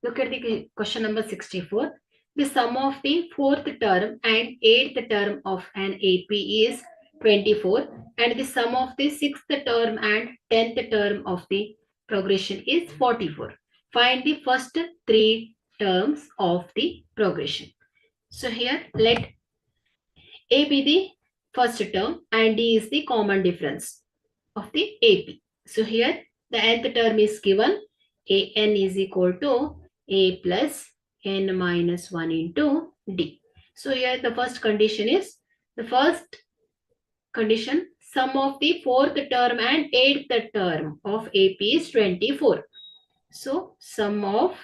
Look at the question number 64. The sum of the fourth term and eighth term of an AP is 24, and the sum of the sixth term and 10th term of the progression is 44. Find the first three terms of the progression. So here let A be the first term and D is the common difference of the AP. So here the nth term is given. An is equal to A plus n minus 1 into D. So here the first condition is, the first condition, sum of the fourth term and eighth term of AP is 24. So sum of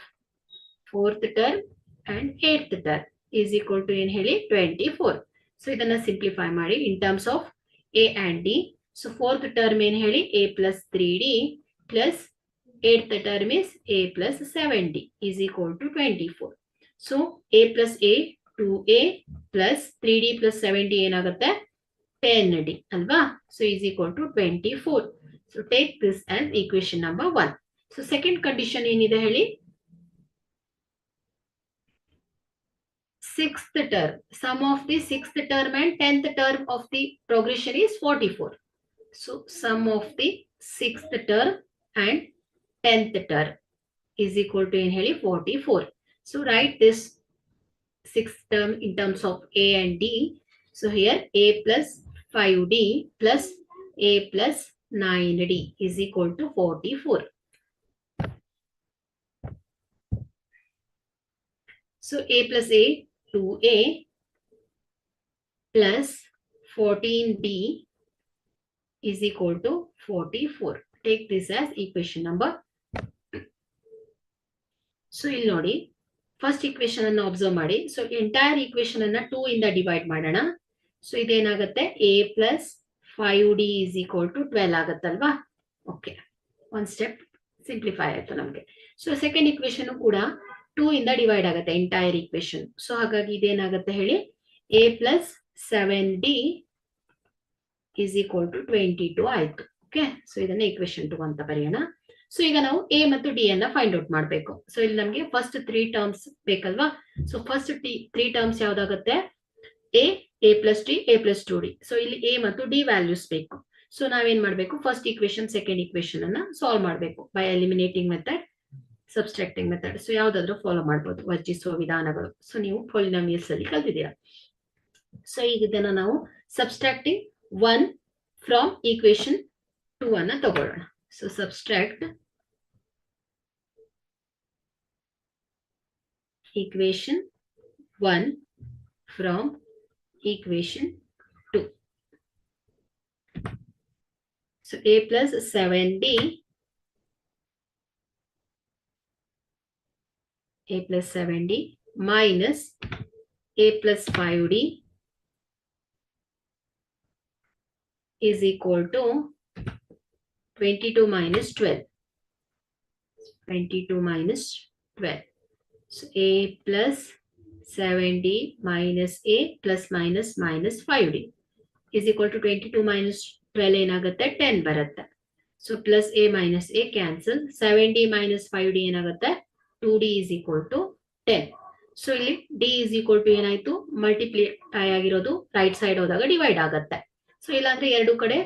fourth term and eighth term is equal to ಏನು ಹೇಳಿ 24. So ಇದನ್ನ simplify ಮಾಡಿ in terms of A and D. So fourth term ಏನು ಹೇಳಿ A plus 3D plus eighth term is A plus 7D is equal to 24. So A plus A 2A plus 3D plus 7D ಏನಾಗುತ್ತೆ 10D ಅಲ್ವಾ? So is equal to 24. So take this as equation number 1. So second condition ಏನಿದೆ ಹೇಳಿ, sixth term, sum of the sixth term and 10th term of the progression is 44. So sum of the sixth term and 10th term is equal to 44. So write this sixth term in terms of A and D. So here A plus 5D plus A plus 9D is equal to 44. So A plus A 2A plus 14D is equal to 44. Take this as equation number. So ಇಲ್ಲಿ ನೋಡಿ, first equation ಅನ್ನು observe ಮಾಡಿ. So entire equation ಅನ್ನ 2 ಇಂದ divide ಮಾಡೋಣ. So ಇದೇನಾಗುತ್ತೆ A plus 5D is equal to 12 ಆಗುತ್ತಲ್ವಾ? Okay, one step simplify ಆಯ್ತು ನಮಗೆ. ಸೊ ಸೆಕೆಂಡ್ ಇಕ್ವೇಶನ್ ಕೂಡ 2 ಇಂದ ಡಿವೈಡ್ ಆಗುತ್ತೆ ಎಂಟೈರ್ ಇಕ್ವೇಶನ್. ಸೊ ಹಾಗಾಗಿ ಇದೇನಾಗುತ್ತೆ ಹೇಳಿ, A plus 7D is equal to 22 ಆಯ್ತು. ಓಕೆ, ಸೊ ಇದನ್ನ ಇಕ್ವೇಶನ್ 2 ಅಂತ ಬರೆಯೋಣ. ಸೊ ಈಗ ನಾವು ಎ ಮತ್ತು ಡಿ ಅನ್ನ ಫೈಂಡ್ ಔಟ್ ಮಾಡಬೇಕು. ಸೊ ಇಲ್ಲಿ ನಮಗೆ ಫಸ್ಟ್ 3 ಟರ್ಮ್ಸ್ ಬೇಕಲ್ವಾ? ಸೊ ಫಸ್ಟ್ 3 ಟರ್ಮ್ಸ್ ಯಾವ್ದಾಗುತ್ತೆ, A plus D, A plus 2D. So ಇಲ್ಲಿ ಎ ಮತ್ತು ಡಿ ವ್ಯಾಲ್ಯೂಸ್ ಬೇಕು. ಸೊ ನಾವೇನ್ ಮಾಡಬೇಕು, ಫಸ್ಟ್ ಇಕ್ವೇಶನ್ ಸೆಕೆಂಡ್ ಇಕ್ವೇಶನ್ ಅನ್ನ ಸಾಲ್ವ್ ಮಾಡಬೇಕು by eliminating method, subtracting method. So ಯಾವ್ದಾದ್ರು ಫಾಲೋ ಮಾಡಬಹುದು ವರ್ಜಿಸುವ ವಿಧಾನಗಳು. ಸೊ ನೀವು ಪಾಲಿನಾಮಿಯಲ್ಸ್ ಅಲ್ಲಿ ಕಲ್ತಿದ್ದೀರಾ. ಸೊ ಈಗ ಇದನ್ನ ನಾವು ಸಬ್ಸ್ಟ್ರಾಕ್ಟಿಂಗ್ 1 ಫ್ರಮ್ ಈಕ್ವೇಶನ್ 2 ಅನ್ನ ತಗೊಳ್ಳೋಣ. So subtract equation 1 from equation 2. So A plus 7D, A plus 7D minus A plus 5D is equal to 22 minus 12. 22 minus 12. So A plus 7D minus A plus minus minus 5D is equal to 22 minus 12 ಏನಾಗುತ್ತೆ 10 ಬರುತ್ತೆ. So plus A minus A cancel. 7D minus 5D ಏನಾಗುತ್ತೆ 2D is equal to 10. So ಇಲ್ಲಿ D is equal to ಏನಾಯ್ತು, multiply ಆಗಿರೋದು right side ಹೋದಾಗ divide ಆಗುತ್ತೆ. So ಇಲ್ಲಾಂದ್ರೆ ಎರಡು ಕಡೆ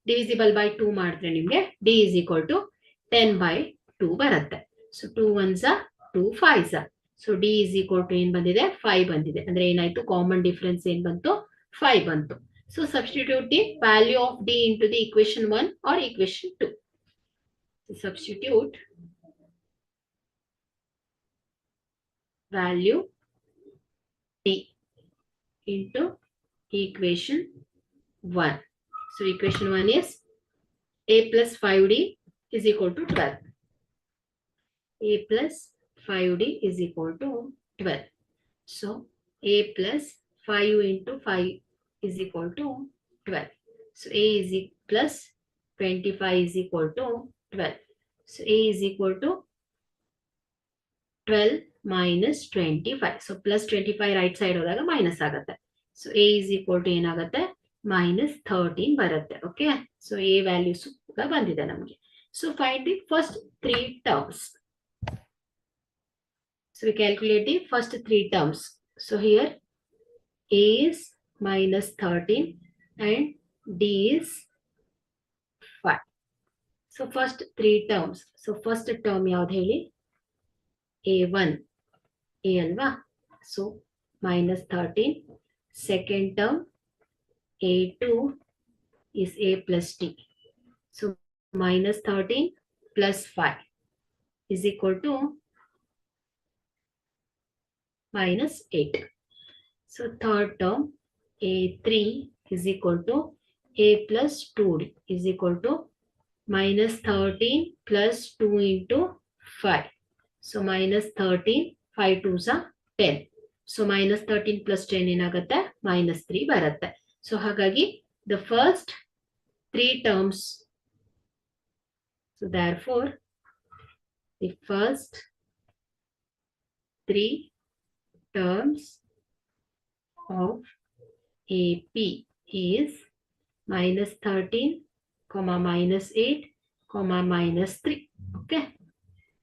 ಡಿವಿಸಿಬಲ್ ಬೈ 2 ಮಾಡಿದ್ರೆ ನಿಮ್ಗೆ D is equal to 10 by 2 ಬರುತ್ತೆ. So 2 1s are 2 5s are. So D is equal to ಏನ್ ಬಂದಿದೆ 5 ಬಂದಿದೆ. ಅಂದ್ರೆ ಏನಾಯ್ತು, ಕಾಮನ್ ಡಿಫರೆನ್ಸ್ ಏನ್ ಬಂತು 5 ಬಂತು. So substitute the value of D into the equation 1 or equation 2. Substitute value D into equation 1. So equation 1 is A plus 5D is equal to 12. A plus 5D is equal to 12. So A plus 5 into 5 is equal to 12. So A is plus 25 is equal to 12. So A is equal to 12 minus 25. So plus 25 right side ಹೋದಾಗ minus ಆಗುತ್ತೆ. So A is equal to ಏನಾಗುತ್ತೆ minus 13 ಬರುತ್ತೆ. Okay, so A values ಕೂಡ ಬಂದಿದೆ ನಮಗೆ. So find the first 3 terms. So we calculate the first three terms. So here A is minus 13 and D is 5. So first three terms. So first term ಯಾವ್ದು ಹೇಳಿ? A1 A ಅಲ್ವಾ? So minus 13. Second term A2 is A plus D. So minus 13 plus 5 is equal to minus 8. So third term A3 is equal to A plus 2D is equal to minus 13 plus 2 into 5. So minus 13, 5 2s are 10. So minus 13 plus 10 ಏನಾಗುತ್ತೆ? Minus 3 ಬರುತ್ತೆ. So ಹಾಗಾಗಿ the first three terms. So therefore the first three terms of AP is minus 13, comma minus 8, comma minus 3. Okay.